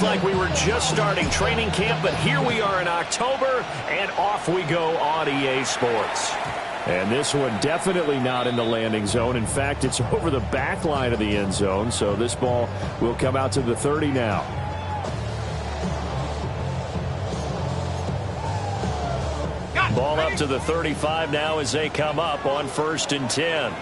like we were just starting training camp, but here we are in October, and off we go on EA Sports. And this one definitely not in the landing zone. In fact, it's over the back line of the end zone, so this ball will come out to the 30 now. Ball up to the 35 now as they come up on 1st and 10.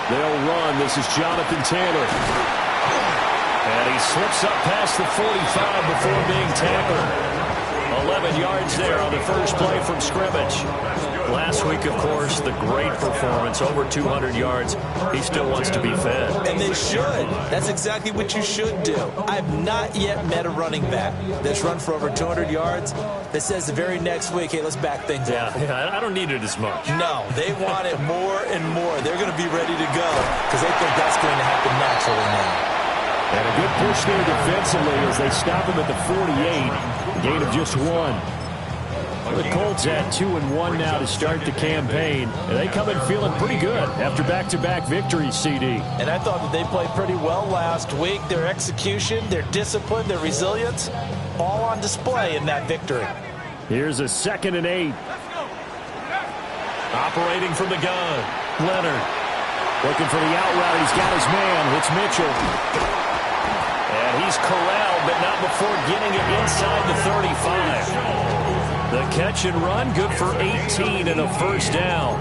They'll run. This is Jonathan Taylor. And he slips up past the 45 before being tackled. 11 yards there on the first play from scrimmage. Last week, of course, the great performance, over 200 yards. He still wants to be fed. And they should. That's exactly what you should do. I've not yet met a running back that's run for over 200 yards that says the very next week, hey, let's back things up. Yeah, I don't need it as much. No, they want it more and more. They're going to be ready to go because they think that's going to happen naturally now. And a good push there defensively as they stop him at the 48. Gain of just 1. The Colts at 2-1 now to start the campaign. And they come in feeling pretty good after back-to-back victories, CD. And I thought that they played pretty well last week. Their execution, their discipline, their resilience, all on display in that victory. Here's a 2nd and 8. Operating from the gun, Leonard. Looking for the out route. He's got his man. It's Mitchell. And he's corralled, but not before getting it inside the 35. The catch and run, good for 18 and a first down.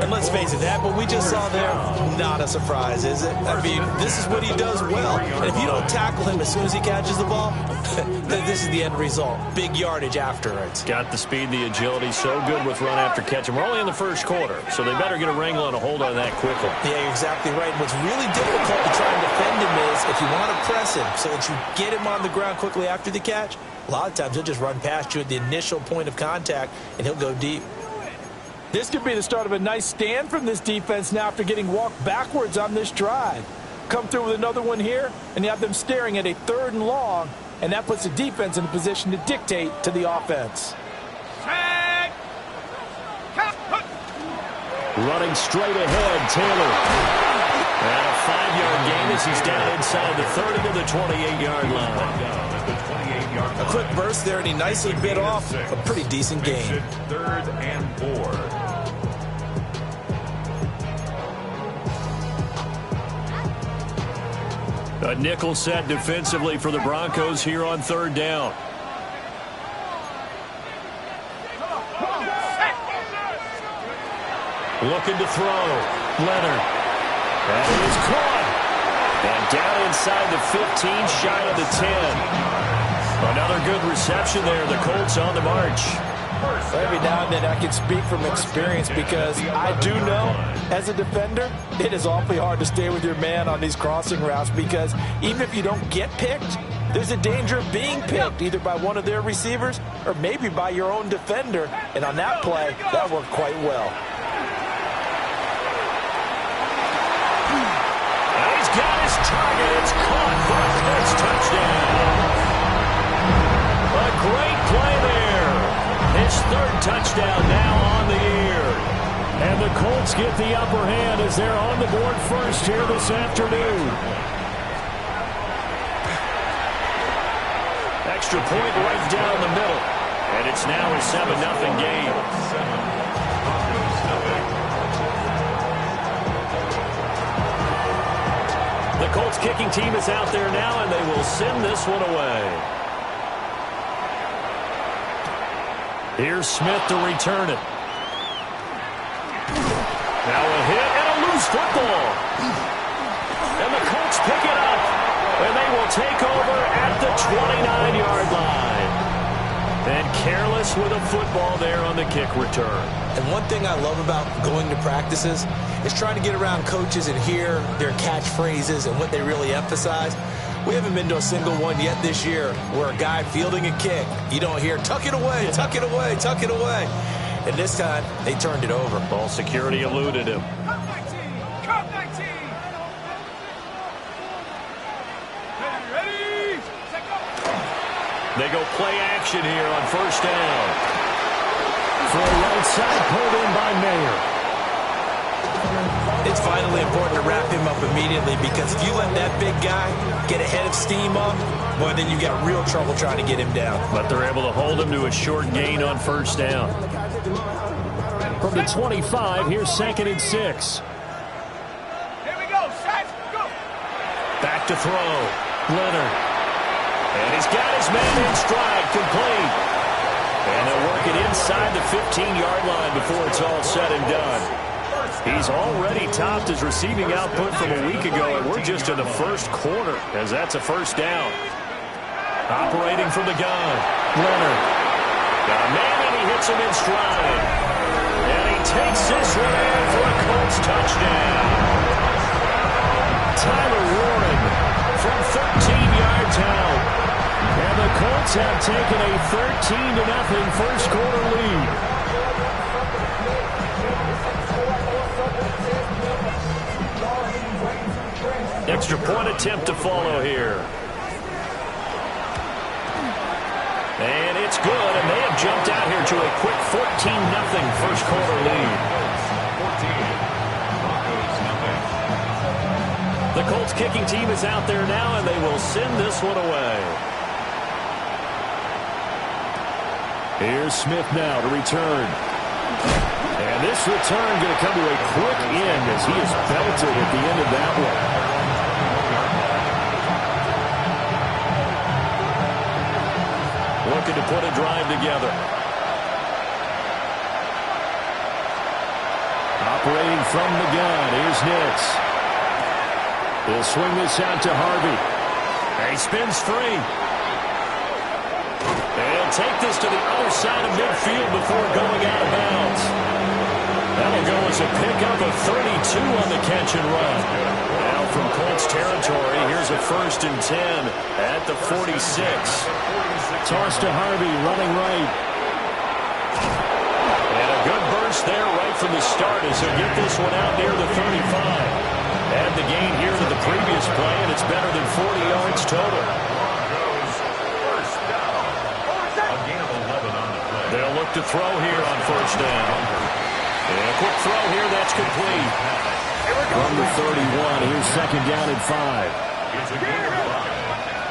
And let's face it, that what we just saw there, not a surprise, is it? I mean, this is what he does well. And if you don't tackle him as soon as he catches the ball, then this is the end result. Big yardage afterwards. Got the speed, the agility, so good with run after catch. And we're only in the first quarter, so they better get a wrangle and a hold on that quickly. Yeah, you're exactly right. What's really difficult to try and defend him is if you want to press him so that you get him on the ground quickly after the catch, a lot of times he'll just run past you at the initial point of contact, and he'll go deep. This could be the start of a nice stand from this defense now after getting walked backwards on this drive. Come through with another one here, and you have them staring at a 3rd and long, and that puts the defense in a position to dictate to the offense. Running straight ahead, Taylor. And a 5-yard gain as he's down inside the 30 to the 28-yard line. A quick burst there, and he nicely bit off a pretty decent gain. 3rd and 4. A nickel set defensively for the Broncos here on 3rd down. Looking to throw. Leonard. That is caught. And down inside the 15, shy of the 10. Another good reception there. The Colts on the march. Every now and then I can speak from experience because I do know, as a defender, it is awfully hard to stay with your man on these crossing routes because even if you don't get picked, there's a danger of being picked either by one of their receivers or maybe by your own defender. And on that play, that worked quite well. He's got his target. It's caught for a first touchdown. A great play there. His 3rd touchdown now on the year. And the Colts get the upper hand as they're on the board first here this afternoon. Extra point right down the middle. And it's now a 7-0 game. The Colts kicking team is out there now, and they will send this one away. Here's Smith to return it. Now a hit and a loose football. And the Colts pick it up. And they will take over at the 29-yard line. And careless with a football there on the kick return. And one thing I love about going to practices is trying to get around coaches and hear their catchphrases and what they really emphasize. We haven't been to a single one yet this year where a guy fielding a kick, you don't hear, tuck it away, tuck it away, tuck it away. And this time, they turned it over. Ball security eluded him. They go play action here on 1st down. For a right side, pulled in by Mayer. it's vitally important to wrap him up immediately, because if you let that big guy get ahead of steam up, boy, then you've got real trouble trying to get him down. But they're able to hold him to a short gain on first down. From the 25, here's 2nd and 6. Here we go, Shaq, go. Back to throw. Leonard. And he's got his man in stride, complete. And they'll work it inside the 15-yard line before it's all said and done. He's already topped his receiving output from a week ago, and we're just in the first quarter, as that's a first down. Operating from the gun. Leonard. Got a man, and he hits him in stride. And he takes this one in for a Colts touchdown. Tyler Warren from 13 yards out. And the Colts have taken a 13-0 first quarter lead. Extra point attempt to follow here. And it's good, and they have jumped out here to a quick 14-0 first quarter lead. The Colts kicking team is out there now, and they will send this one away. Here's Smith now to return. And this return going to come to a quick end as he is belted at the end of that one. Looking to put a drive together. Operating from the gun, here's Nix. He'll swing this out to Harvey. He spins free. They'll take this to the other side of midfield before going out of bounds. That'll go as a pickup of 32 on the catch and run. Now from Colts territory, here's a 1st and 10 at the 46. Toss to Harvey, running right. And a good burst there right from the start as he'll get this one out near the 35. Add the gain here to the previous play, and it's better than 40 yards total. They'll look to throw here on first down. And a quick throw here, that's complete. From the 31, here's 2nd down and 5.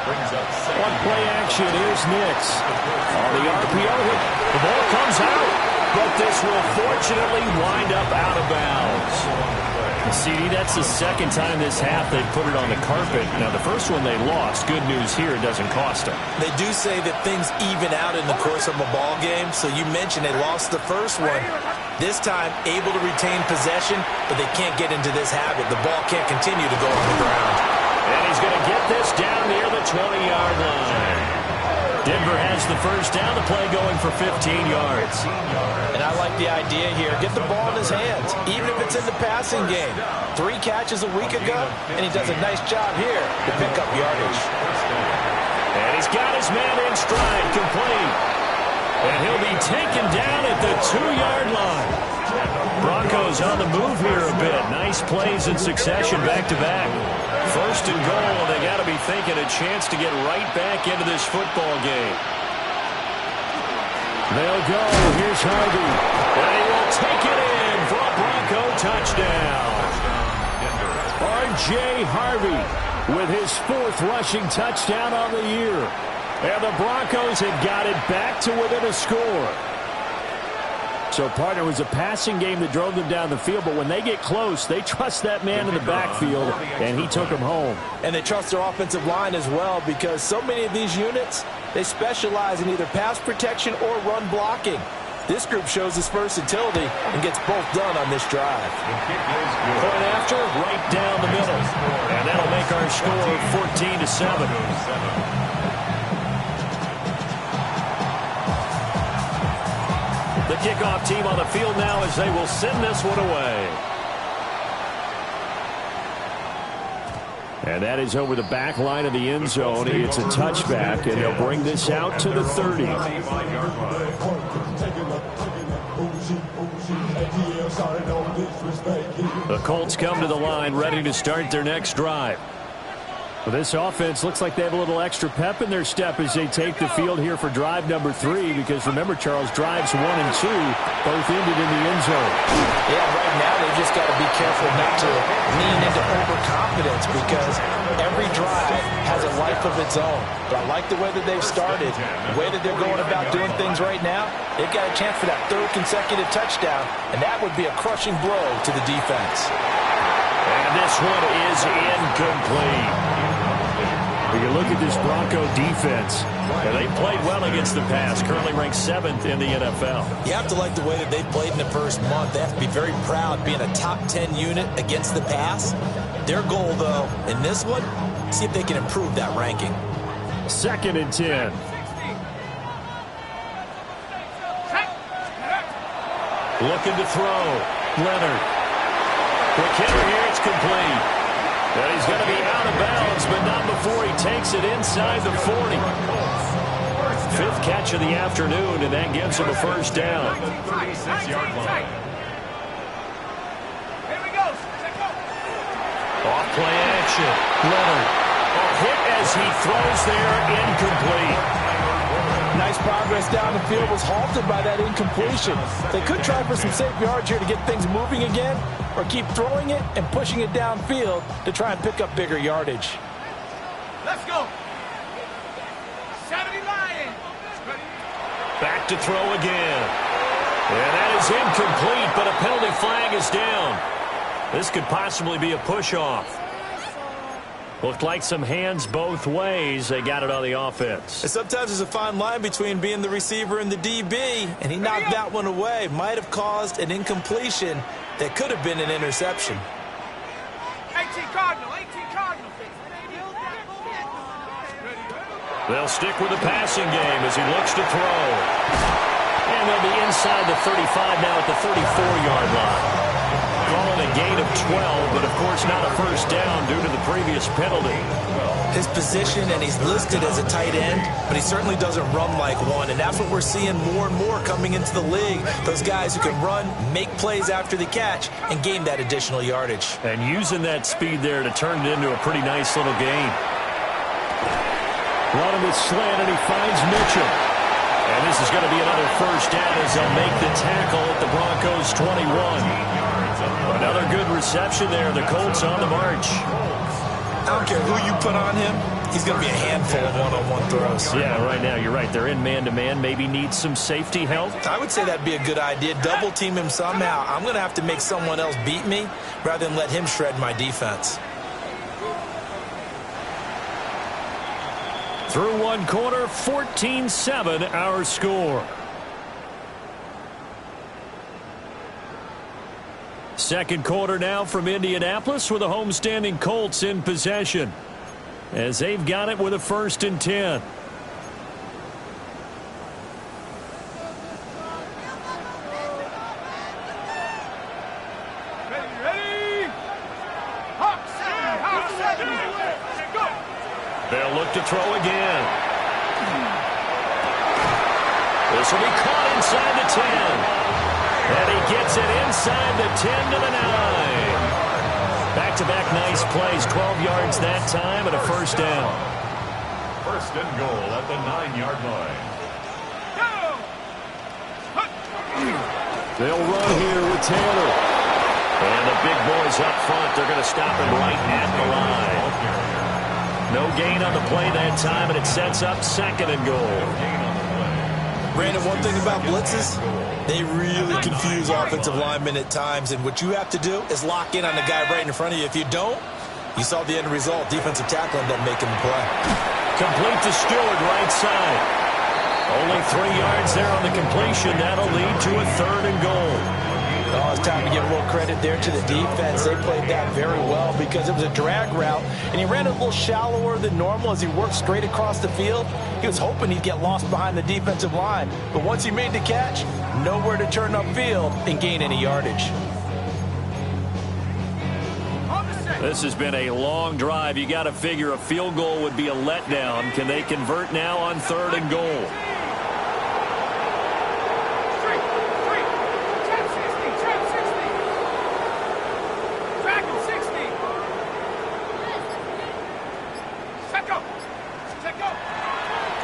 One play action, here's Nix. On the RPO hit, The ball comes out, but this will fortunately wind up out of bounds. CD, that's the second time this half they've put it on the carpet. Now, the first one they lost. Good news here, it doesn't cost them. They do say that things even out in the course of a ball game. So you mentioned they lost the first one. This time, able to retain possession, but they can't get into this habit. The ball can't continue to go on the ground. And he's going to get this down near the 20-yard line. Denver has the first down, the play going for 15 yards. And I like the idea here. Get the ball in his hands, even if it's in the passing game. 3 catches a week ago, and he does a nice job here to pick up yardage. And he's got his man in stride, complete. And he'll be taken down at the 2-yard line. Broncos on the move here a bit. Nice plays in succession back-to-back. First and goal, and they got to be thinking a chance to get right back into this football game. they'll go. Here's Harvey. And he will take it in for a Bronco touchdown. R.J. Harvey with his 4th rushing touchdown on the year. And the Broncos have got it back to within a score. So, partner, it was a passing game that drove them down the field, but when they get close, they trust that man in the backfield, and he took them home. And they trust their offensive line as well, because so many of these units, they specialize in either pass protection or run blocking. This group shows its versatility and gets both done on this drive. Point after, right down the middle. And that'll make our score 14-7. The kickoff team on the field now as they will send this one away. And that is over the back line of the end zone. It's a touchback, and they'll bring this out to the 30. The Colts come to the line ready to start their next drive. Well, this offense looks like they have a little extra pep in their step as they take the field here for drive number 3, because remember, Charles, drives 1 and 2 both ended in the end zone. Yeah, right now they've just got to be careful not to lean into overconfidence, because every drive has a life of its own. But I like the way that they've started, the way that they're going about doing things right now. They've got a chance for that 3rd consecutive touchdown, and that would be a crushing blow to the defense. And this one is incomplete. You look at this Bronco defense. And they played well against the pass, currently ranked 7th in the NFL. You have to like the way that they played in the first month. They have to be very proud being a top 10 unit against the pass. Their goal, though, in this one, see if they can improve that ranking. 2nd and 10. Looking to throw. Leonard. Quick hitter here, it's complete. And he's going to be out of bounds, but not before he takes it inside the 40. 5th catch of the afternoon, and that gives him a first down. Off play action. Leonard. A hit as he throws there, incomplete. Nice progress down the field, was halted by that incompletion. They could try for some safe yards here to get things moving again, or keep throwing it and pushing it downfield to try and pick up bigger yardage. Let's go. 70 Lions. Back to throw again. And that is incomplete, but a penalty flag is down. This could possibly be a push-off. Looked like some hands both ways. They got it on the offense. And sometimes there's a fine line between being the receiver and the DB, and he knocked that one away. Might have caused an incompletion that could have been an interception. 18 Cardinal, 18 Cardinal. They'll stick with the passing game as he looks to throw. And they'll be inside the 35 now at the 34-yard line. Calling a gain of 12, but of course not a first down due to the previous penalty. His position, and he's listed as a tight end, but he certainly doesn't run like one, and that's what we're seeing more and more coming into the league. Those guys who can run, make plays after the catch, and gain that additional yardage. And using that speed there to turn it into a pretty nice little gain. Running with slant, and he finds Mitchell. And this is going to be another first down as they'll make the tackle at the Broncos' 21. Another good reception there. The Colts on the march. I don't care who you put on him. He's going to be a handful of one-on-one throws. Yeah, right now, you're right. They're in man-to-man. Maybe needs some safety help. I would say that'd be a good idea. Double team him somehow. I'm going to have to make someone else beat me rather than let him shred my defense. Through one quarter, 14-7 our score. Second quarter now from Indianapolis with the homestanding Colts in possession, as they've got it with a 1st and 10. Ready? Hawks, go. They'll look to throw again. This will be caught inside the 10. And he gets it inside the 10 to the 9. Back-to-back nice plays. 12 yards that time and a first down. 1st and goal at the 9-yard line. They'll run here with Taylor. And the big boys up front, they're going to stop him right at the line. No gain on the play that time, and it sets up 2nd and goal. Brandon, one thing about blitzes, they really confuse offensive linemen at times, and what you have to do is lock in on the guy right in front of you. If you don't, you saw the end result. Defensive tackle ended up making the play. Complete to Stewart, right side. Only 3 yards there on the completion. That'll lead to a 3rd and goal. Oh, it's time to give a little credit there to the defense. They played that very well because it was a drag route, and he ran a little shallower than normal as he worked straight across the field. He was hoping he'd get lost behind the defensive line, but once he made the catch, nowhere to turn upfield and gain any yardage. This has been a long drive. You got to figure a field goal would be a letdown. Can they convert now on 3rd and goal?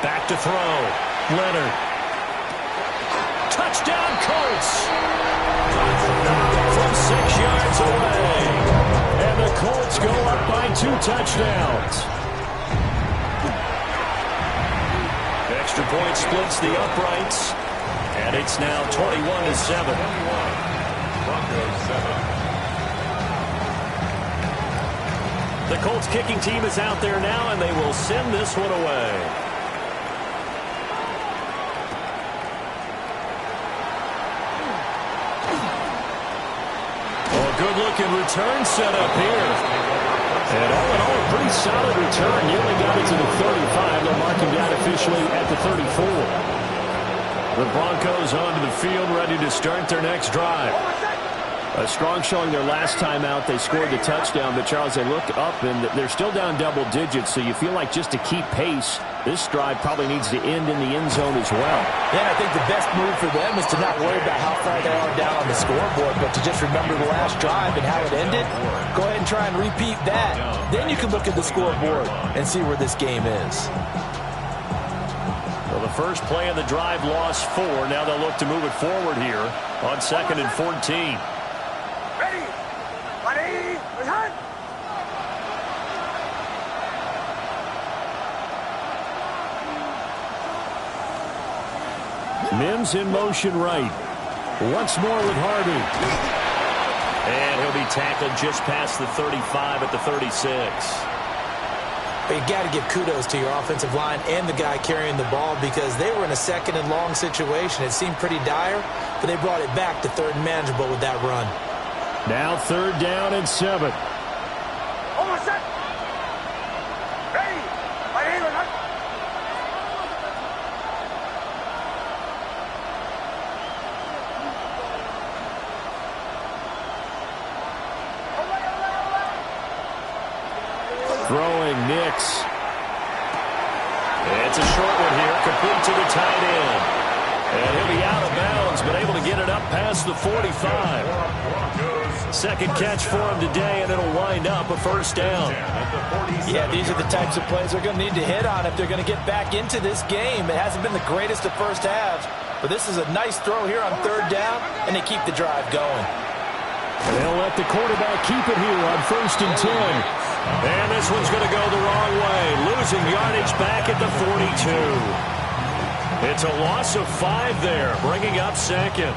Back to throw. Leonard. Touchdown, Colts. From 6 yards away. And the Colts go up by 2 touchdowns. Extra point splits the uprights. And it's now 21-7. Broncos 7. The Colts kicking team is out there now, and they will send this one away. Good-looking return set up here. And all in all, a pretty solid return. Nearly got it to the 35. They'll mark him down officially at the 34. The Broncos onto the field, ready to start their next drive. A strong showing their last time out. They scored the touchdown, but Charles, they look up, and they're still down double digits, so you feel like just to keep pace, this drive probably needs to end in the end zone as well. Yeah, I think the best move for them is to not worry about how far they are down on the scoreboard, but to just remember the last drive and how it ended. Go ahead and try and repeat that. Then you can look at the scoreboard and see where this game is. Well, the first play of the drive lost 4. Now they'll look to move it forward here on 2nd and 14. Mims in motion right. Once more with Harvey. And he'll be tackled just past the 35 at the 36. But you got to give kudos to your offensive line and the guy carrying the ball, because they were in a 2nd and long situation. It seemed pretty dire, but they brought it back to 3rd and manageable with that run. Now 3rd down and 7. Almost set. Ready. Throwing Nix. It's a short one here, complete to the tight end. And he'll be out of bounds, but able to get it up past the 45. Second catch for him today, and it'll wind up a 1st down. Yeah, these are the types of plays they're going to need to hit on if they're going to get back into this game. It hasn't been the greatest of first halves, but this is a nice throw here on 3rd down, and they keep the drive going. They'll let the quarterback keep it here on 1st and 10. And this one's going to go the wrong way. Losing yardage back at the 42. It's a loss of 5 there, bringing up 2nd.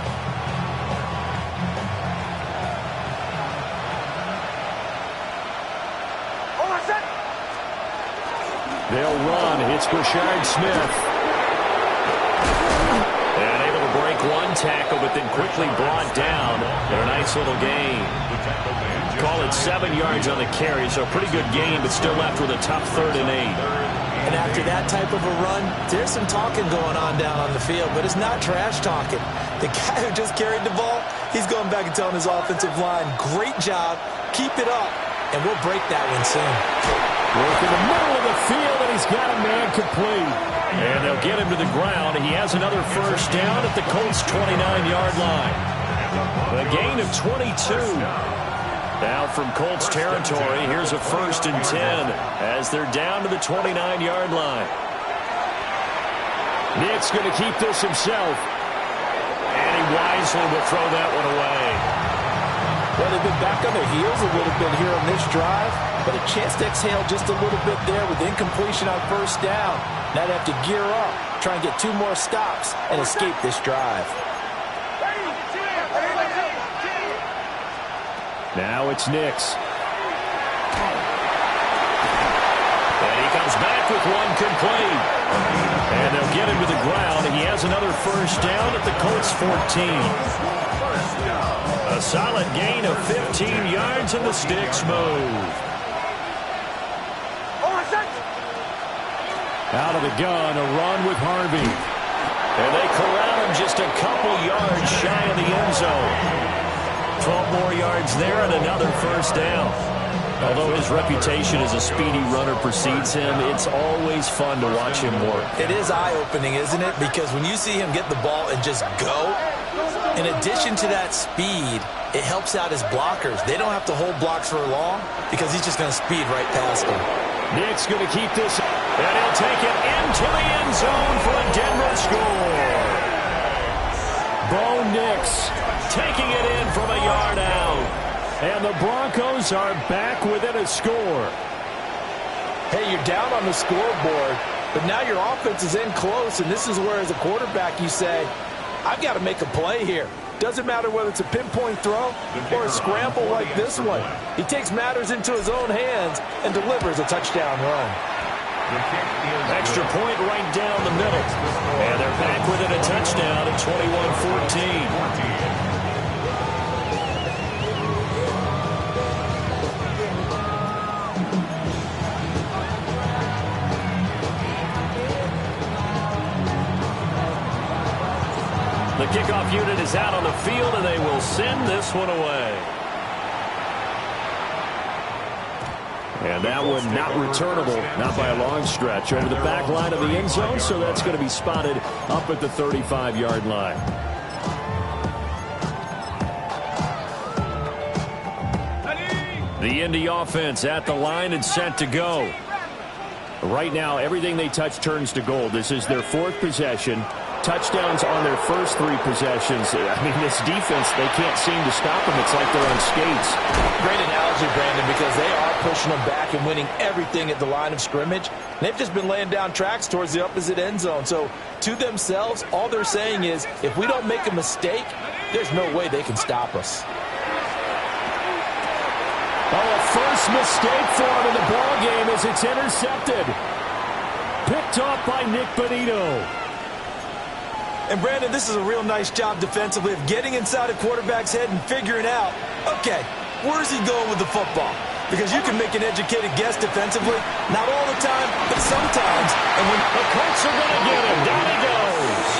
They'll run. It's Brashard Smith. And able to break one tackle, but then quickly brought down. A nice little gain. Call it 7 yards on the carry, so a pretty good gain, but still left with a tough 3rd and 8. And after that type of a run, there's some talking going on down on the field, but it's not trash talking. The guy who just carried the ball, he's going back and telling his offensive line, great job, keep it up, and we'll break that one soon. Work in the middle of the field, and he's got a man complete. And they'll get him to the ground. He has another 1st down at the Colts' 29-yard line. A gain of 22. Now from Colts territory, here's a 1st and 10 as they're down to the 29-yard line. Nick's going to keep this himself. And he wisely will throw that one away. Well, they've been back on their heels a little bit here on this drive, but a chance to exhale just a little bit there with incompletion on 1st down. Now they have to gear up, try and get 2 more stops, and escape this drive. Now it's Nix. And he comes back with one complete. And they'll get him to the ground. He has another 1st down at the Colts' 14. A solid gain of 15 yards, and the sticks move. Out of the gun, a run with Harvey. And they corral him just a couple yards shy of the end zone. 12 more yards there and another 1st down. Although his reputation as a speedy runner precedes him, it's always fun to watch him work. It is eye-opening, isn't it? Because when you see him get the ball and just go, in addition to that speed, it helps out his blockers. They don't have to hold blocks for long because he's just going to speed right past them. Nick's going to keep this, and he'll take it into the end zone for a Denver score. Bo Nix taking it in from a yard out. And the Broncos are back within a score. Hey, you're down on the scoreboard, but now your offense is in close, and this is where, as a quarterback, you say, I've got to make a play here. Doesn't matter whether it's a pinpoint throw or a scramble like this one. He takes matters into his own hands and delivers a touchdown run. Extra point right down the middle. And they're back within a touchdown at 21-14. The kickoff unit is out on the field, and they will send this one away. And that one not returnable, not by a long stretch, over the back line of the end zone, so that's going to be spotted up at the 35-yard line. The Indy offense at the line and set to go. Right now, everything they touch turns to gold. This is their fourth possession. Touchdowns on their first three possessions. I mean, this defense, they can't seem to stop them. It's like they're on skates. Great analogy, Brandon, because they are pushing them back and winning everything at the line of scrimmage. They've just been laying down tracks towards the opposite end zone. So, to themselves, all they're saying is, if we don't make a mistake, there's no way they can stop us. Oh, a first mistake for him in the ball game as it's intercepted. Picked off by Nick Bonito. And, Brandon, this is a real nice job defensively of getting inside a quarterback's head and figuring out, okay, where's he going with the football? Because you can make an educated guess defensively, not all the time, but sometimes. And when the Colts are going to get him, down he goes.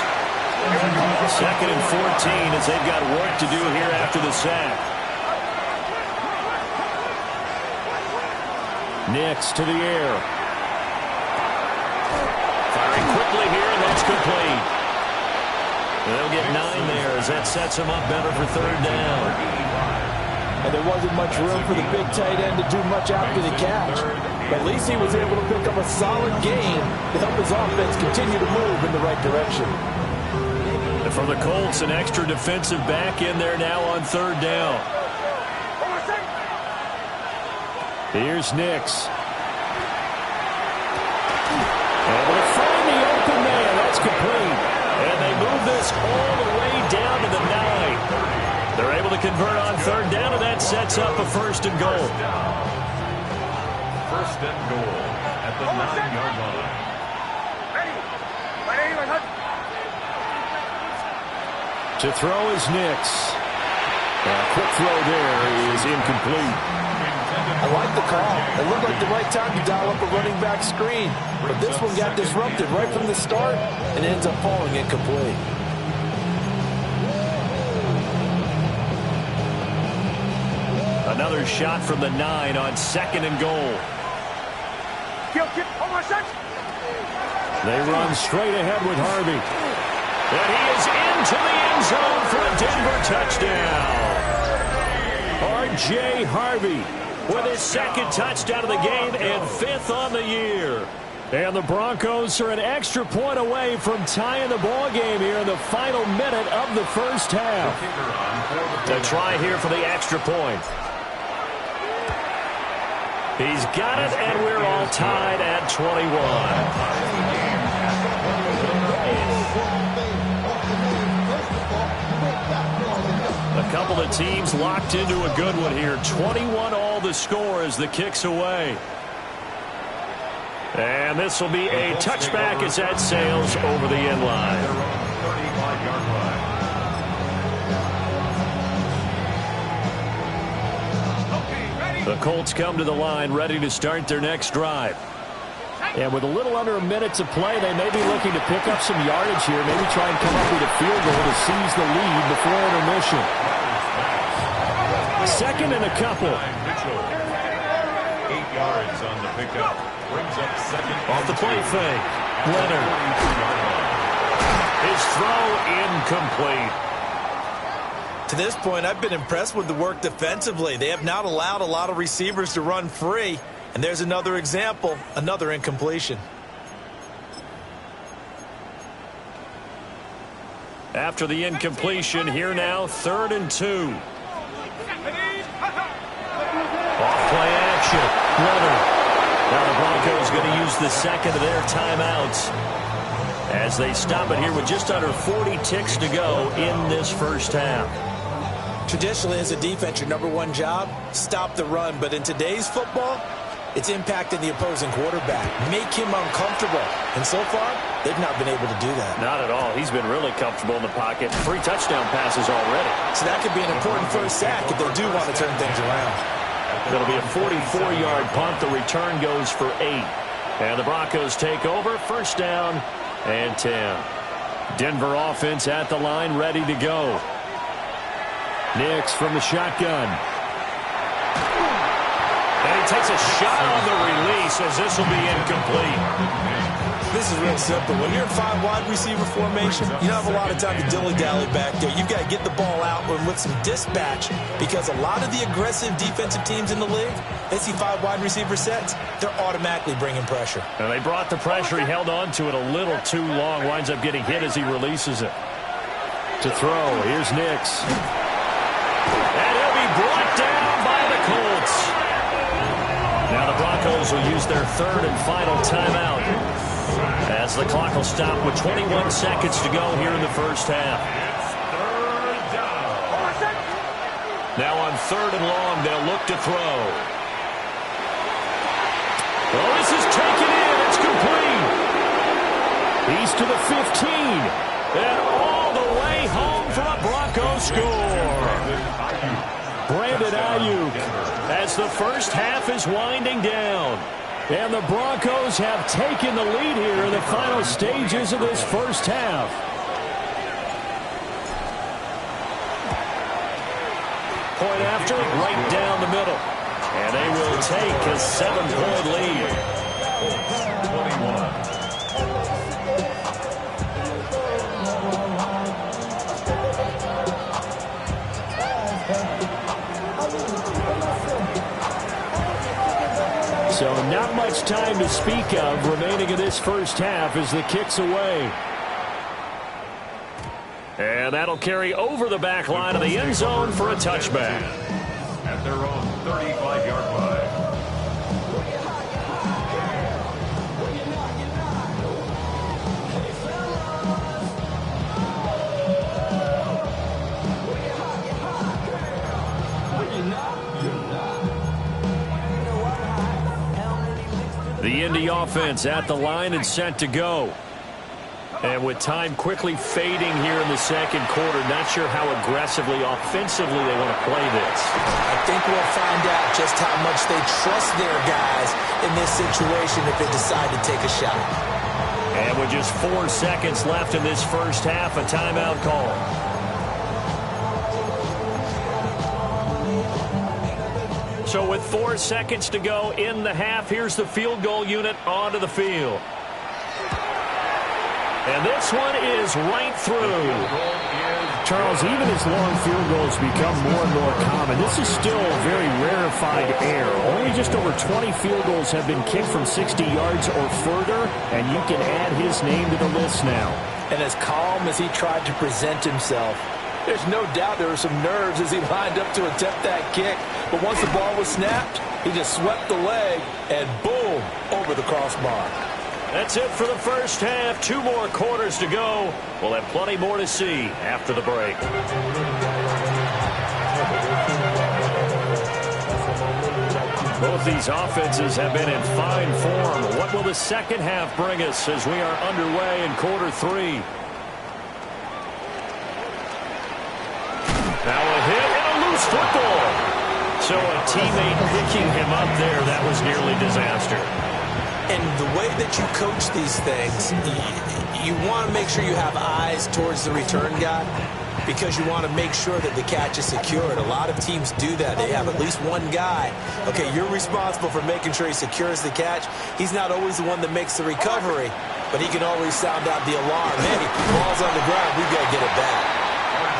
Second and 14 as they've got work to do here after the sack. Nix to the air. Firing quickly here, and that's complete. They'll get 9 there as that sets them up better for third down. And there wasn't much room for the big tight end to do much after the catch. But at least he was able to pick up a solid gain to help his offense continue to move in the right direction. And for the Colts, an extra defensive back in there now on third down. Here's Nix. Able to find the open man. That's complete. And they move this all the way down to the 9. They're able to convert on third down, and that sets up a first and goal. First and goal at the 9-yard line. To throw is Nix. A quick throw there is incomplete. I like the call. It looked like the right time to dial up a running back screen. But this one got disrupted right from the start and ends up falling incomplete. Another shot from the 9 on second and goal. They run straight ahead with Harvey. And he is into the end zone for a Denver touchdown. R.J. Harvey with his second touchdown of the game and 5th on the year. And the Broncos are an extra point away from tying the ball game here in the final minute of the first half. To try here for the extra point. He's got it, and we're all tied at 21. A couple of teams locked into a good one here. 21 all the score as the kick's away. And this will be a touchback as that sails over the end line. 35-yard line. The Colts come to the line ready to start their next drive. And with a little under a minute to play, they may be looking to pick up some yardage here, maybe try and come up with a field goal to seize the lead before intermission. Second and a couple. 8 yards on the pickup. Brings up second. Off the play fake. Leonard. His throw incomplete. to this point, I've been impressed with the work defensively. They have not allowed a lot of receivers to run free. And there's another example, another incompletion. After the incompletion, here now, 3rd and 2. Off-play action. Leonard. Now the Broncos going to use the second of their timeouts as they stop it here with just under 40 ticks to go in this first half. Traditionally, as a defense, your number one job, stop the run. But in today's football, it's impacting the opposing quarterback. Make him uncomfortable. And so far, they've not been able to do that. Not at all. He's been really comfortable in the pocket. 3 touchdown passes already. So that could be an important first sack if they do want to turn things around. It'll be a 44-yard punt. The return goes for 8. And the Broncos take over. First down and 10. Denver offense at the line, ready to go. Nix from the shotgun. And he takes a shot on the release as this will be incomplete. This is real simple. When you're in 5 wide receiver formation, you don't have a lot of time to dilly-dally back there. You've got to get the ball out with some dispatch because a lot of the aggressive defensive teams in the league, they see 5 wide receiver sets, they're automatically bringing pressure. And they brought the pressure. He held on to it a little too long. Winds up getting hit as he releases it. To throw, here's Nix. And he'll be brought down by the Colts. Now the Broncos will use their 3rd and final timeout as the clock will stop with 21 seconds to go here in the first half. Now on 3rd and long, they'll look to throw. Oh, this is taken in. It's complete. He's to the 15. And all the way home for a Broncos score. Brandon Ayuk as the first half is winding down. And the Broncos have taken the lead here in the final stages of this first half. Point after, right down the middle. And they will take a 7-point lead. 21. So not much time to speak of remaining in this first half as the kick's away. And that'll carry over the back line of the end zone for a touchback. At their own 35-yard line. The Indy offense at the line and set to go. And with time quickly fading here in the second quarter, not sure how aggressively, offensively they want to play this. I think we'll find out just how much they trust their guys in this situation if they decide to take a shot. And with just 4 seconds left in this first half, a timeout call. So with 4 seconds to go in the half, here's the field goal unit onto the field. And this one is right through. Charles, even as long field goals become more and more common, this is still very rarefied air. Only just over 20 field goals have been kicked from 60 yards or further, and you can add his name to the list now. And as calm as he tried to present himself, there's no doubt there were some nerves as he lined up to attempt that kick. But once the ball was snapped, he just swept the leg and boom, over the crossbar. That's it for the first half. 2 more quarters to go. We'll have plenty more to see after the break. Both these offenses have been in fine form. What will the second half bring us as we are underway in quarter 3? Now a hit and a loose football. So a teammate picking him up there, that was nearly disaster. And the way that you coach these things, you want to make sure you have eyes towards the return guy because you want to make sure that the catch is secured. A lot of teams do that. They have at least one guy. Okay, you're responsible for making sure he secures the catch. He's not always the one that makes the recovery, but he can always sound out the alarm. Hey, ball's on the ground. We've got to get it back.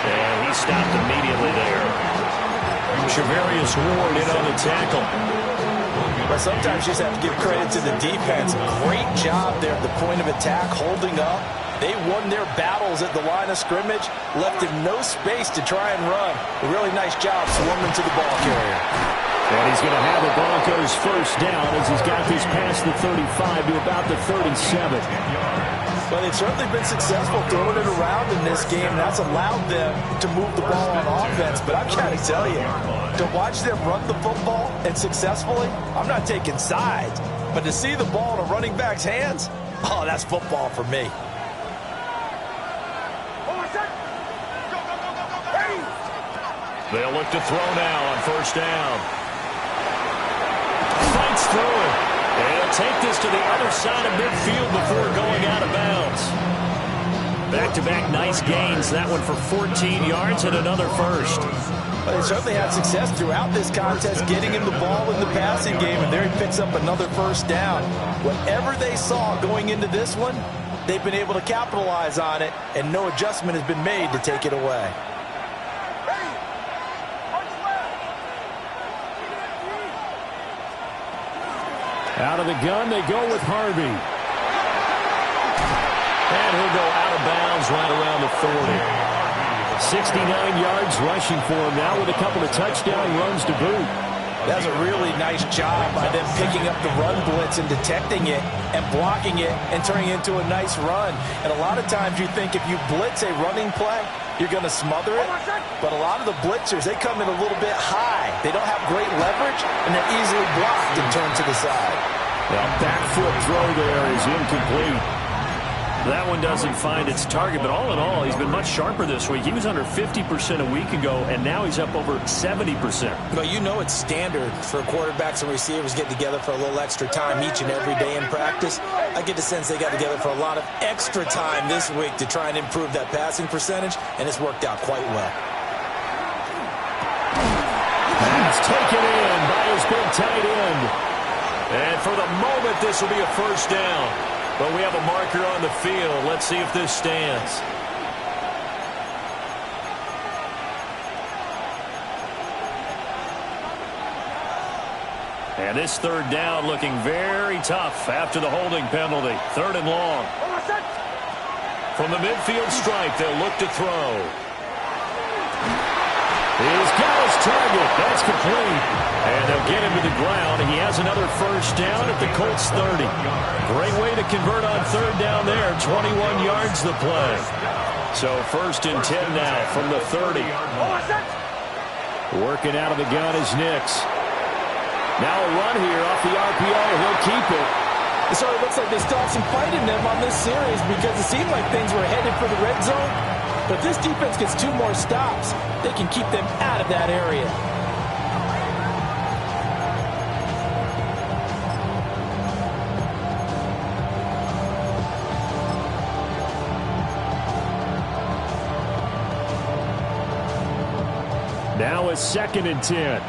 And he stopped immediately there. Shavarius Ward in on the tackle. But sometimes you just have to give credit to the defense. Great job there at the point of attack, holding up. They won their battles at the line of scrimmage, left him no space to try and run. A really nice job swarming to the ball carrier. And he's going to have the Broncos first down as he's got this past the 35 to about the 37. Well, they've certainly been successful throwing it around in this game. That's allowed them to move the ball on offense. But I'm trying to tell you, to watch them run the football and successfully, I'm not taking sides. But to see the ball in a running back's hands, oh, that's football for me. They'll look to throw now on first down. Fights through it. And he'll take this to the other side of midfield before going out of bounds. Back-to-back nice gains. That one for 14 yards and another first. Well, they certainly had success throughout this contest, getting him the ball in the passing game, and there he picks up another first down. Whatever they saw going into this one, they've been able to capitalize on it, and no adjustment has been made to take it away. Out of the gun, they go with Harvey. And he'll go out of bounds right around the 40. 69 yards rushing for him now with a couple of touchdown runs to boot. That's a really nice job by them picking up the run blitz and detecting it and blocking it and turning it into a nice run. And a lot of times you think if you blitz a running play, you're going to smother it. But a lot of the blitzers, they come in a little bit high. They don't have great leverage, and they're easily blocked and turned to the side. Well, back foot throw there is incomplete. That one doesn't find its target, but all in all, he's been much sharper this week. He was under 50% a week ago, and now he's up over 70%. Well, you know it's standard for quarterbacks and receivers getting together for a little extra time each and every day in practice. I get the sense they got together for a lot of extra time this week to try and improve that passing percentage, and it's worked out quite well. Pass taken in by his big tight end. And for the moment, this will be a first down. But we have a marker on the field. Let's see if this stands. And this third down looking very tough after the holding penalty. Third and long. From the midfield stripe, they'll look to throw. He's got his target. That's complete. And they'll get him to the ground. He has another first down at the Colts 30. Great way to convert on third down there. 21 yards the play. So first and 10 now from the 30. Working out of the gun is Nix. Now a run here off the RPO. He'll keep it. So it looks like they still have some fight in them on this series because it seemed like things were headed for the red zone. But this defense gets 2 more stops. They can keep them out of that area. Now it's 2nd and 10.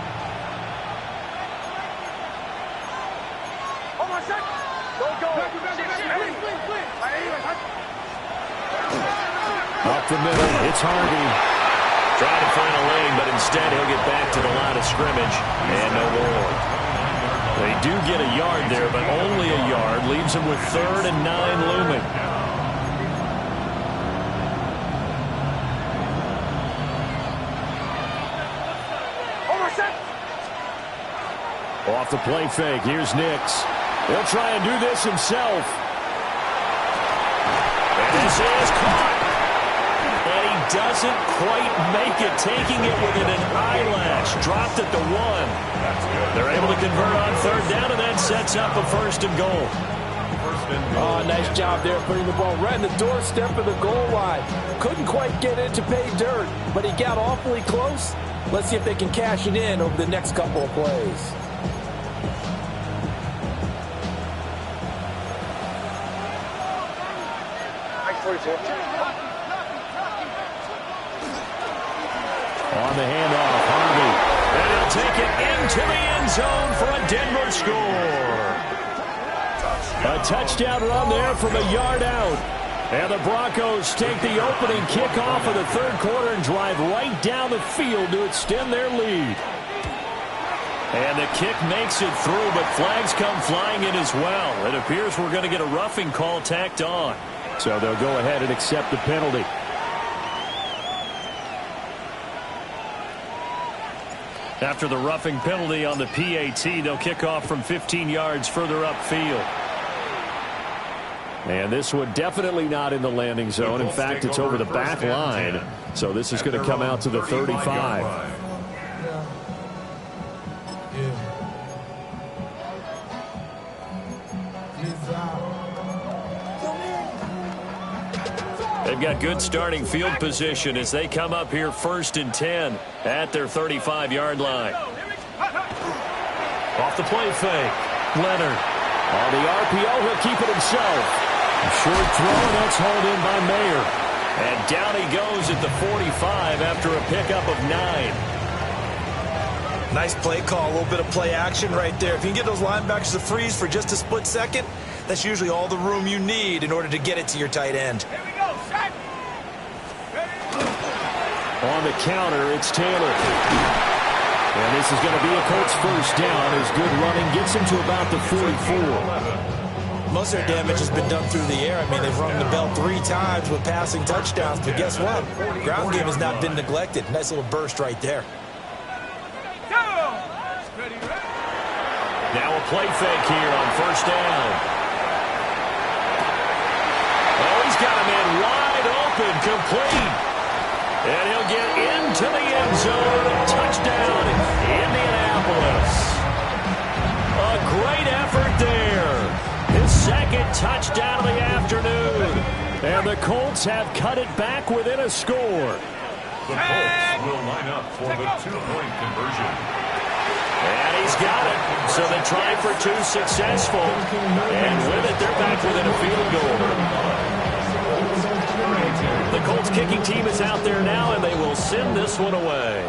Up the middle, it's Harvey. Trying to find a lane, but instead he'll get back to the line of scrimmage. And no more. They do get a yard there, but only a yard. Leaves them with 3rd and 9 looming. Off the play fake, here's Nix. He'll try and do this himself. And this is caught. And he doesn't quite make it, taking it within an eyelash. Dropped at the 1. They're able to convert on third down, and that sets up a 1st and goal. Oh, nice job there putting the ball right in the doorstep of the goal line. Couldn't quite get it to pay dirt, but he got awfully close. Let's see if they can cash it in over the next couple of plays. On the handoff, Harvey. And he'll take it into the end zone for a Denver score. A touchdown run there from a yard out. And the Broncos take the opening kickoff of the 3rd quarter and drive right down the field to extend their lead. And the kick makes it through, but flags come flying in as well. It appears we're going to get a roughing call tacked on. So they'll go ahead and accept the penalty. After the roughing penalty on the PAT, they'll kick off from 15 yards further upfield. And this one definitely not in the landing zone. In fact, it's over the back line. So this is going to come out to the 35. They've got good starting field position as they come up here 1st and 10 at their 35-yard line. Off the play fake. Leonard. On the RPO, he'll keep it himself. A short throw, and that's hauled in by Mayer. And down he goes at the 45 after a pickup of 9. Nice play call, a little bit of play action right there. If you can get those linebackers to freeze for just a split second, that's usually all the room you need in order to get it to your tight end. Here we go, set. On the counter, it's Taylor. And this is going to be a Colts first down as good running gets him to about the 44. Most of their damage has been done through the air. I mean, they've rung the bell 3 times with passing touchdowns, but guess what? Ground game has not been neglected. Nice little burst right there. Now a play fake here on 1st down. Oh, he's got a man wide open, complete. And he'll get into the end zone. Touchdown, Indianapolis. A great effort there. His 2nd touchdown of the afternoon. And the Colts have cut it back within a score. The Colts will line up for the 2-point conversion. And he's got it. So they try for 2 successful. And with it, they're back within a field goal. The Colts kicking team is out there now, and they will send this one away.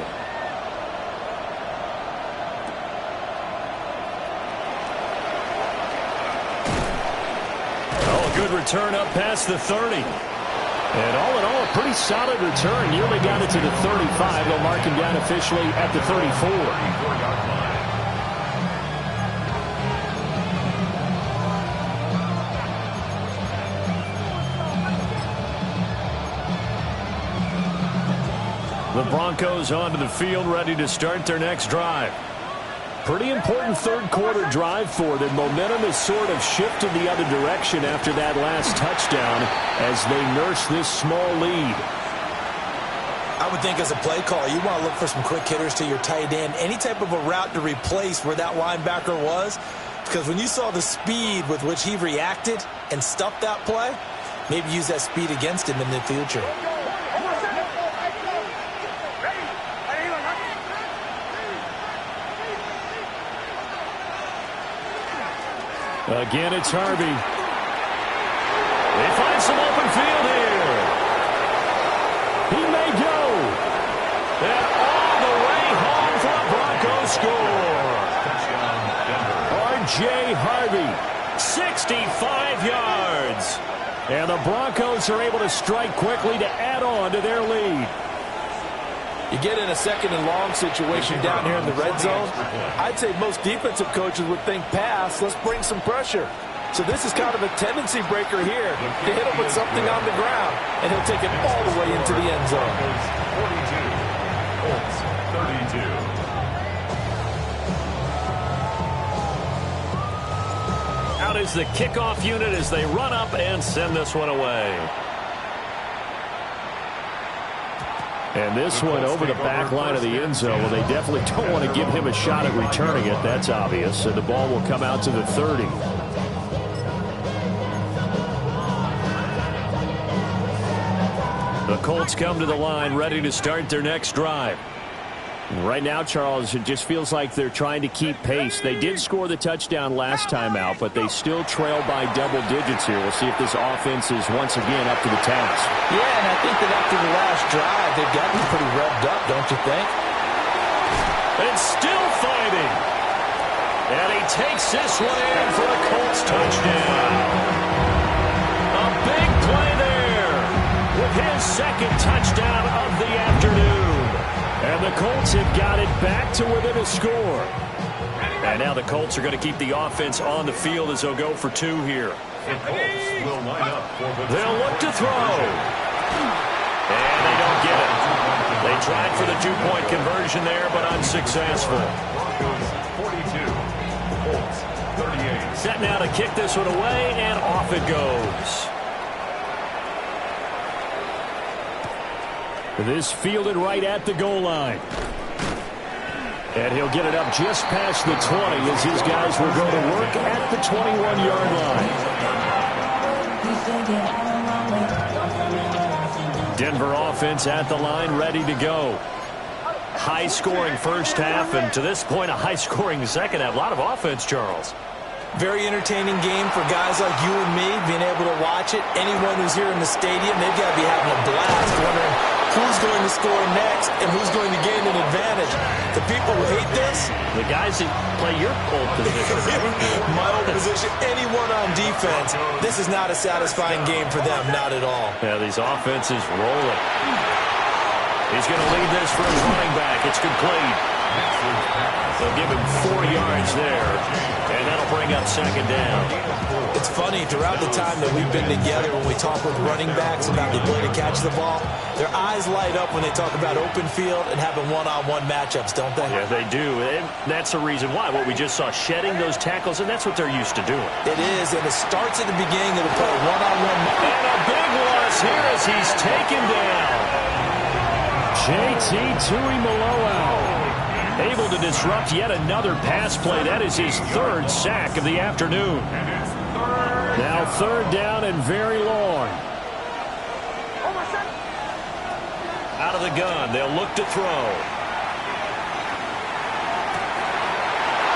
Oh, a good return up past the 30. And all in all, a pretty solid return. Nearly got it to the 35. They'll mark him down officially at the 34. The Broncos onto the field, ready to start their next drive. Pretty important 3rd quarter drive for them. Momentum has sort of shifted the other direction after that last touchdown as they nurse this small lead. I would think as a play call, you want to look for some quick hitters to your tight end. Any type of a route to replace where that linebacker was. Because when you saw the speed with which he reacted and stuffed that play, maybe use that speed against him in the future. Again, it's Harvey. They find some open field here. He may go. And all the way home for a Broncos score. R.J. Harvey. 65 yards. And the Broncos are able to strike quickly to add on to their lead. You get in a 2nd and long situation down here in the red zone. I'd say most defensive coaches would think pass. Let's bring some pressure. So this is kind of a tendency breaker here to hit him with something on the ground. And he'll take it all the way into the end zone. 42. Colts 32. Out is the kickoff unit as they run up and send this one away. And this one over the back line of the end zone. Well, they definitely don't want to give him a shot at returning it. That's obvious. And the ball will come out to the 30. The Colts come to the line ready to start their next drive. Right now, Charles, it just feels like they're trying to keep pace. They did score the touchdown last time out, but they still trail by double digits here. We'll see if this offense is once again up to the task. Yeah, and I think that after the last drive, they've got to be pretty revved up, don't you think? And still fighting. And he takes this one in for the Colts touchdown. A big play there with his 2nd touchdown of the afternoon. And the Colts have got it back to within a score. And now the Colts are going to keep the offense on the field as they'll go for 2 here. The Colts will line up for the They'll look to throw. And they don't get it. They tried for the 2-point conversion there, but unsuccessful. 42. Colts 38. Set now to kick this one away, and off it goes. This fielded right at the goal line. And he'll get it up just past the 20 as his guys will go to work at the 21-yard line. Denver offense at the line, ready to go. High-scoring first half, and to this point, a high-scoring second half. A lot of offense, Charles. Very entertaining game for guys like you and me, being able to watch it. Anyone who's here in the stadium, they've got to be having a blast, wondering who's going to score next and who's going to gain an advantage. The people who hate this, the guys that play your old position. my old position, anyone on defense, this is not a satisfying game for them, not at all. Yeah, these offenses rolling. He's going to lead this for his running back. It's complete. They'll give him 4 yards there, and that'll bring up second down. It's funny, throughout the time that we've been together, when we talk with running backs about the ability to catch the ball, their eyes light up when they talk about open field and having one-on-one matchups, don't they? Yeah, they do, and that's the reason why. What we just saw, shedding those tackles, and that's what they're used to doing. It is, and it starts at the beginning of the play, one-on-one. And a big loss here as he's taken down. J.T. Tuimoloau able to disrupt yet another pass play. That is his 3rd sack of the afternoon. Now 3rd down and very long. Out of the gun, they'll look to throw.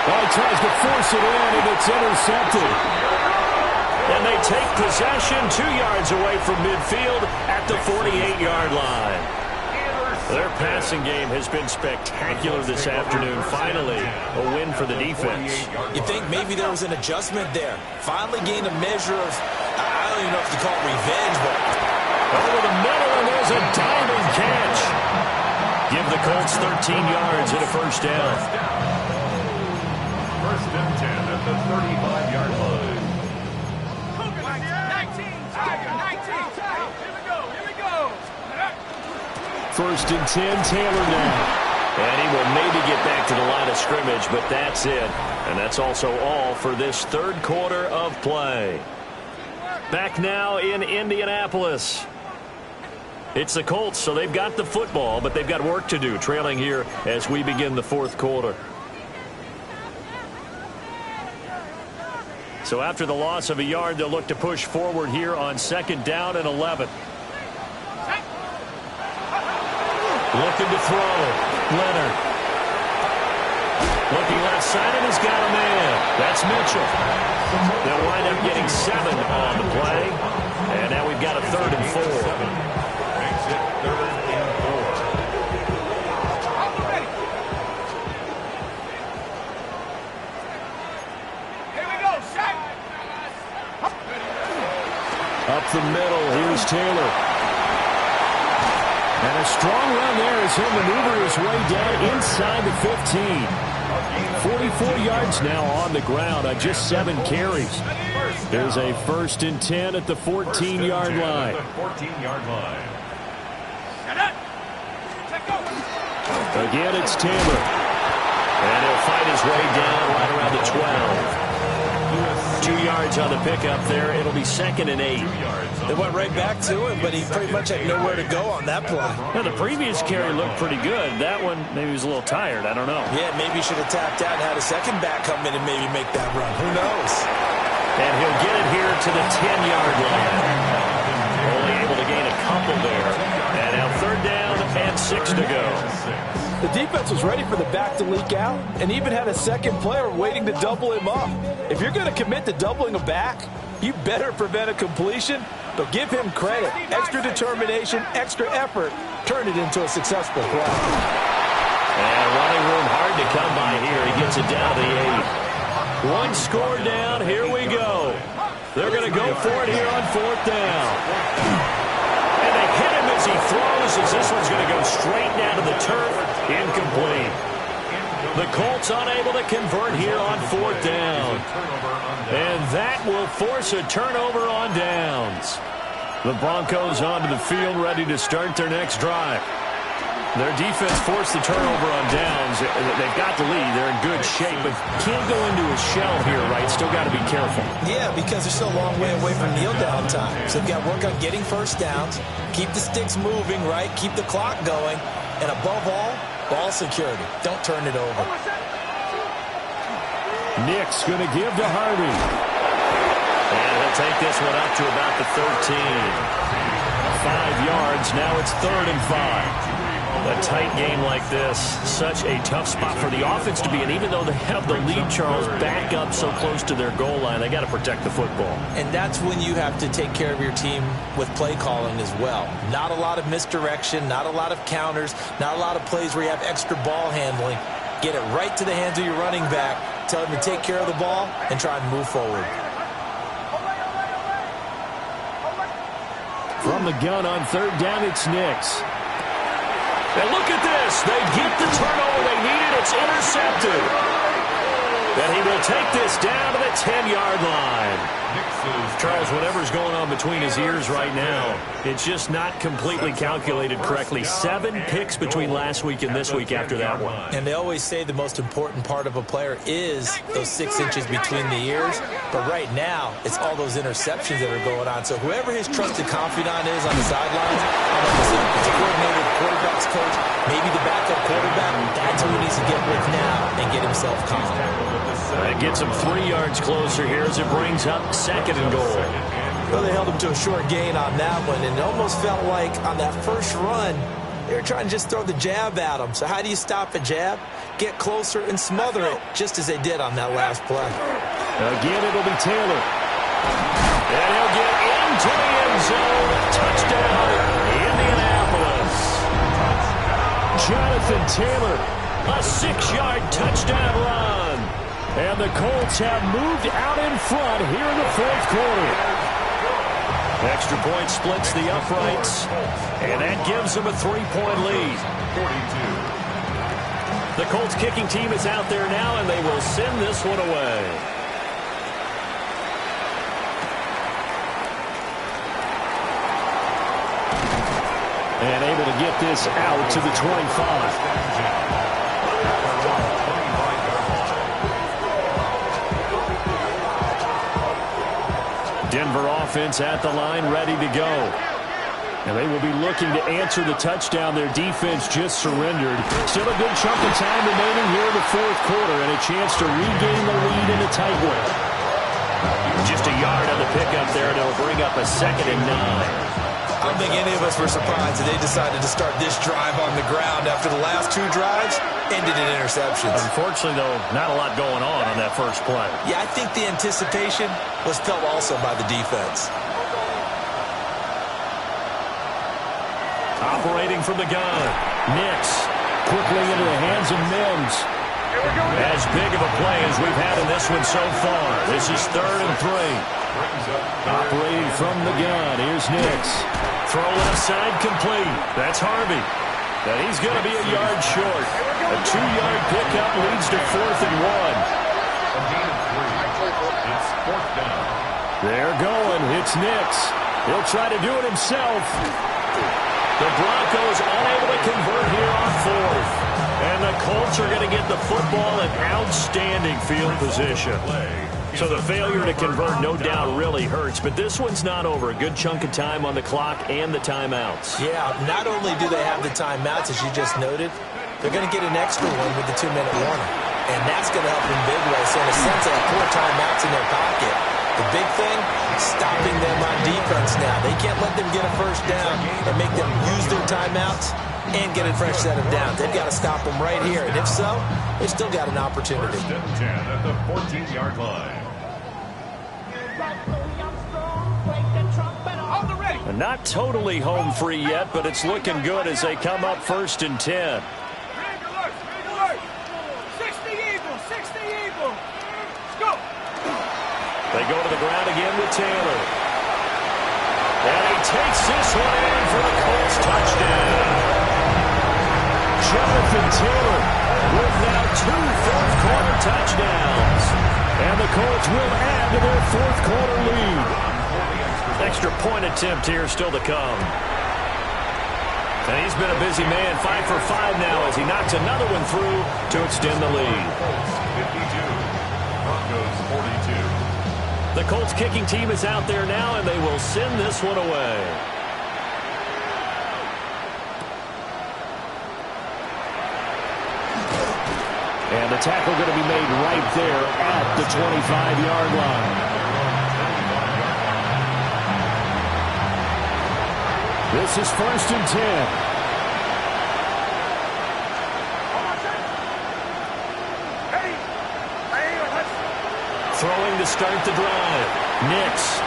Well, he tries to force it in, and it's intercepted. And they take possession 2 yards away from midfield at the 48-yard line. Their passing game has been spectacular this afternoon. Finally, a win for the defense. You think maybe there was an adjustment there. Finally gained a measure of, I don't even know if you call it revenge, but over the middle, and there's a diving catch. Give the Colts 13 yards and a first down. First and 10 at the 35-yard line. 19. Here we go. 1st and 10, Taylor now. And he will maybe get back to the line of scrimmage, but that's it. And that's also all for this 3rd quarter of play. Back now in Indianapolis. It's the Colts, so they've got the football, but they've got work to do, trailing here as we begin the 4th quarter. So after the loss of a yard, they'll look to push forward here on 2nd down and 11. Looking to throw. Leonard. Looking left side, and he's got a man. That's Mitchell. They'll wind up getting 7 on the play. And now we've got a 3rd and 4. Makes it 3rd and 4. Here we go, set. Up the middle, here's Taylor. And a strong run there as he'll maneuver his way down inside the 15. 44 yards now on the ground on just 7 carries. There's a 1st and 10 at the 14-yard line. Again, it's Taylor. And he'll fight his way down right around the 12. 2 yards on the pickup there. It'll be 2nd and 8. they went right back to him, but he pretty much had nowhere to go on that play. Well, the previous carry looked pretty good. That one, maybe he was a little tired. I don't know. Yeah, maybe he should have tapped out and had a second back come in and maybe make that run. Who knows? And he'll get it here to the 10-yard line. Only able to gain a couple there. And now 3rd down and 6 to go. The defense was ready for the back to leak out and even had a second player waiting to double him up. If you're going to commit to doubling a back, you better prevent a completion, but give him credit. Extra determination, extra effort, turn it into a successful play. And running room hard to come by here. He gets it down to the 8. One score down. Here we go. They're going to go for it here on 4th down. And they hit him as he throws, as this one's going to go straight down to the turf. Incomplete. The Colts unable to convert here on 4th down. And that will force a turnover on downs. The Broncos onto the field, ready to start their next drive. Their defense forced the turnover on downs. They've got the lead. They're in good shape, but can't go into a shell here, right? Still got to be careful. Yeah, because they're still a long way away from kneel down time. So they've got to work on getting first downs, keep the sticks moving, right? Keep the clock going. And above all, ball security. Don't turn it over. Nick's going to give to Harvey. And he'll take this one up to about the 13. 5 yards. Now it's 3rd and 5. A tight game like this, such a tough spot for the offense to be in. Even though they have the lead, Charles, back up so close to their goal line, they got to protect the football. And that's when you have to take care of your team with play calling as well. Not a lot of misdirection, not a lot of counters, not a lot of plays where you have extra ball handling. Get it right to the hands of your running back, tell him to take care of the ball, and try and move forward. From the gun on 3rd down, it's Nick's. And look at this. They get the turnover they needed. It's intercepted. And he will take this down to the 10-yard line. Charles, whatever's going on between his ears right now, it's just not completely calculated correctly. 7 picks between last week and this week after that one. And they always say the most important part of a player is those 6 inches between the ears. But right now, it's all those interceptions that are going on. So whoever his trusted confidant is on the sidelines, I don't know if it's the coordinator, the quarterback's coach, maybe the backup quarterback, that's who he needs to get with now and get himself calm. It gets him 3 yards closer here as it brings up 2nd and goal. Well, they held him to a short gain on that one, and it almost felt like on that first run, they were trying to just throw the jab at him. So how do you stop a jab? Get closer and smother it, just as they did on that last play. Again, it'll be Taylor. And he'll get into the end zone. Touchdown, Indianapolis. Jonathan Taylor. A 6-yard touchdown run. And the Colts have moved out in front here in the 4th quarter. Extra point splits the uprights, and that gives them a 3-point lead. 42. The Colts kicking team is out there now, and they will send this one away. And able to get this out to the 25. Denver offense at the line, ready to go. And they will be looking to answer the touchdown. Their defense just surrendered. Still a good chunk of time remaining here in the 4th quarter, and a chance to regain the lead in a tight one. Just a yard on the pickup there, and it'll bring up a 2nd and 9. I don't think any of us were surprised that they decided to start this drive on the ground after the last 2 drives ended in interceptions. Unfortunately, though, not a lot going on that first play. Yeah, I think the anticipation was felt also by the defense. Operating from the gun, Nix quickly into the hands of Mims. As big of a play as we've had in this one so far. This is 3rd and 3. Operating from the gun, here's Nix. Throw left side complete. That's Harvey. And he's going to be a yard short. A 2-yard pickup leads to 4th and 1. It's 4th down. They're going. It's Nix. He'll try to do it himself. The Broncos unable to convert here on 4th. And the Colts are going to get the football in outstanding field position. So the failure to convert, no doubt, really hurts. But this one's not over. A good chunk of time on the clock and the timeouts. Yeah, not only do they have the timeouts, as you just noted, they're going to get an extra one with the 2-minute warning. And that's going to help in big ways. So in a sense, they have 4 timeouts in their pocket. The big thing, stopping them on defense now. They can't let them get a first down and make them use their timeouts and get a fresh set of downs. They've got to stop them right here. And if so, they've still got an opportunity. 1st and 10 at the 14-yard line. Not totally home free yet, but it's looking good as they come up 1st and 10. 60 Eagles, 60 Eagles. Let's go. They go to the ground again with Taylor. And he takes this one in for the Colts touchdown. Jonathan Taylor with now 2 fourth-quarter touchdowns. And the Colts will add to their fourth-quarter lead. Extra point attempt here still to come. And he's been a busy man, 5 for 5 now as he knocks another one through to extend the lead. 52, Broncos 42. The Colts kicking team is out there now, and they will send this one away. And the tackle going to be made right there at the 25-yard line. This is 1st and 10. Throwing to start the drive. Nix.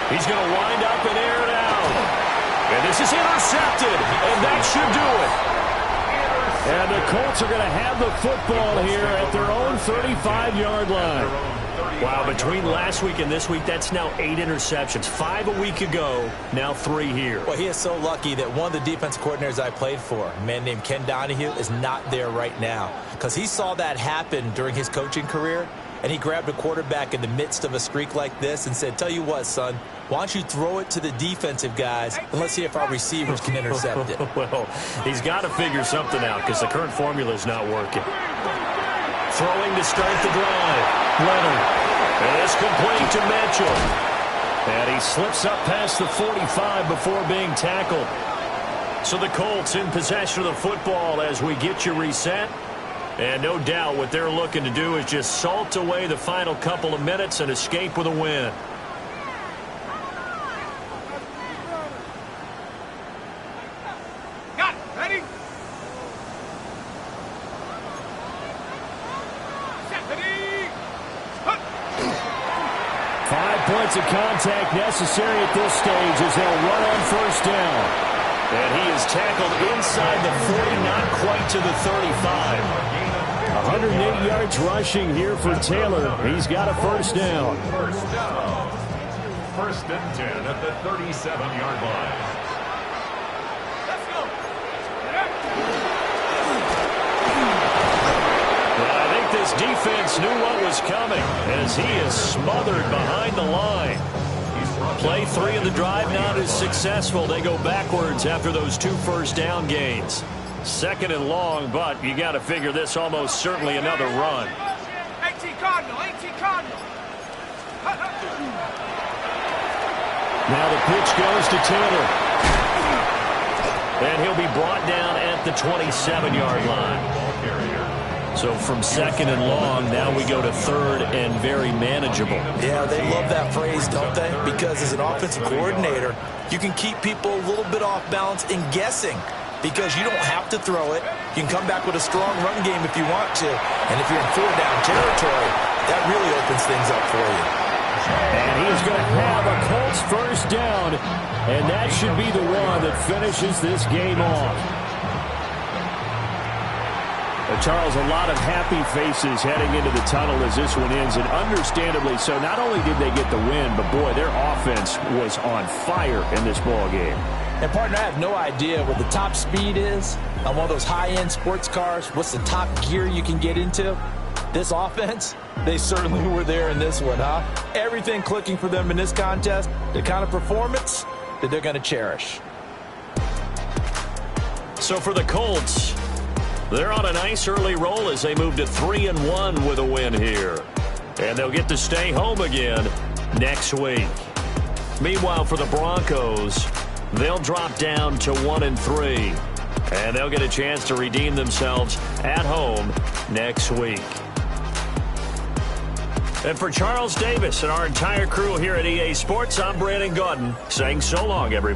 He's going to wind up and air it out. And this is intercepted. And that should do it. And the Colts are going to have the football here at their own 35-yard line. Wow, between last week and this week, that's now 8 interceptions. 5 a week ago, now 3 here. Well, he is so lucky that one of the defense coordinators I played for, a man named Ken Donahue, is not there right now. Because he saw that happen during his coaching career, and he grabbed a quarterback in the midst of a streak like this and said, tell you what, son, why don't you throw it to the defensive guys, and let's see if our receivers can intercept it. Well, he's got to figure something out because the current formula is not working. Throwing to start the drive. Leonard. And it's complete to Mitchell. And he slips up past the 45 before being tackled. So the Colts in possession of the football as we get you reset. And no doubt what they're looking to do is just salt away the final couple of minutes and escape with a win. Got it. Ready? Set. Ready? 5 points of contact necessary at this stage as they'll run on 1st down. And he is tackled inside the 40, not quite to the 35. 108 yards rushing here for Taylor. He's got a 1st down. 1st and 10 at the 37-yard line. Let's go. Well, I think this defense knew what was coming as he is smothered behind the line. Play 3 of the drive not as successful. They go backwards after those 2 first down gains. 2nd and long, but you got to figure this almost certainly another run. 18 Cardinal, 18 Cardinal. Now the pitch goes to Taylor. And he'll be brought down at the 27-yard line. So from 2nd and long, now we go to 3rd and very manageable. Yeah, they love that phrase, don't they? Because as an offensive coordinator, you can keep people a little bit off balance in guessing. Because you don't have to throw it. You can come back with a strong run game if you want to. And if you're in 4-down territory, that really opens things up for you. And he's going to have a Colts 1st down. And that should be the one that finishes this game off. Charles, a lot of happy faces heading into the tunnel as this one ends, and understandably so. Not only did they get the win, but boy, their offense was on fire in this ball game. And, partner, I have no idea what the top speed is on one of those high-end sports cars. What's the top gear you can get into? This offense, they certainly were there in this one, huh? Everything clicking for them in this contest, the kind of performance that they're going to cherish. So for the Colts, they're on a nice early roll as they move to 3-1 with a win here. And they'll get to stay home again next week. Meanwhile, for the Broncos, they'll drop down to 1-3. And they'll get a chance to redeem themselves at home next week. And for Charles Davis and our entire crew here at EA Sports, I'm Brandon Gaudin saying so long, everybody.